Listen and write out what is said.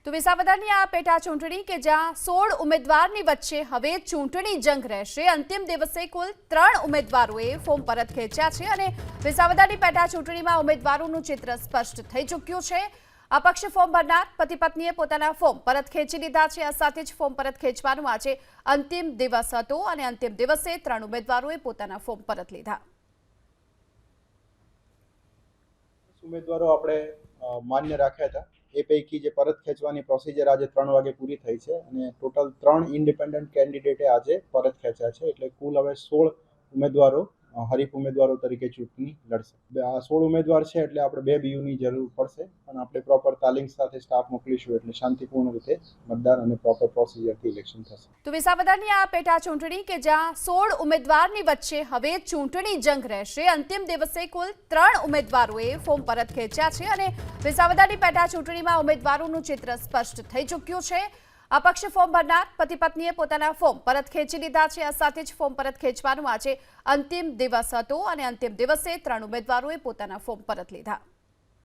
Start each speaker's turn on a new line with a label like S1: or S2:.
S1: તો વિસાવદરની આ પેટા ચૂંટણી કે જ્યાં 16 ઉમેદવારની વચ્ચે હવે ચૂંટણી જંગ રહેશે। અંતિમ દિવસે કુલ 3 ઉમેદવારોએ ફોર્મ પરત ખેંચ્યા છે અને વિસાવદરની પેટા ચૂંટણીમાં ઉમેદવારોનું ચિત્ર સ્પષ્ટ થઈ ચૂક્યું છે। અપક્ષ ફોર્મ ભરનાર પતિ પત્નીએ પોતાના ફોર્મ પરત ખેંચી લીધા છે। આ સાથે જ ફોર્મ પરત ખેંચવાનો આજે અંતિમ દિવસ હતો અને અંતિમ દિવસે 3 ઉમેદવારોએ પોતાના ફોર્મ પરત લીધા।
S2: ઉમેદવારો આપણે માન્ય રાખ્યા હતા। એ પૈકી જે પરત ખેંચવાની પ્રોસિજર આજે 3 વાગે પૂરી થઈ છે અને ટોટલ 3 ઇન્ડિપેન્ડન્ટ કેન્ડિડેટે આજે પરત ખેંચ્યા છે। એટલે કુલ હવે 16 ઉમેદવારો હરીફ ઉમેદવારો તરીકે ચૂંટણી લડશે। આ 16 ઉમેદવાર છે એટલે આપણે 2 બીયુની જરૂર પડશે, પણ આપણે પ્રોપર તાલીમ સાથે સ્ટાફ મોકલીશું એટલે શાંતિપૂર્ણ રીતે મતદાન અને પ્રોપર પ્રોસિજરથી ઇલેક્શન થશે।
S1: તો વિસાવદરની આ પેટા ચૂંટણી કે જ્યાં 16 ઉમેદવારની વચ્ચે હવે ચૂંટણી જંગ રહેશે। અંતિમ દિવસે કુલ 3 ઉમેદવારોએ ફોર્મ પરત ખેંચ્યા છે અને વિસાવદરની પેટા ચૂંટણીમાં ઉમેદવારોનું ચિત્ર સ્પષ્ટ થઈ ચૂક્યું છે। અપક્ષ ફોર્મ ભરનાર પતિ પત્નીએ પોતાના ફોર્મ પરત ખેંચી લીધા છે। આ સાથે જ ફોર્મ પરત ખેંચવાનો આજે અંતિમ દિવસ હતો અને અંતિમ દિવસે 3 ઉમેદવારોએ પોતાના ફોર્મ પરત લીધા।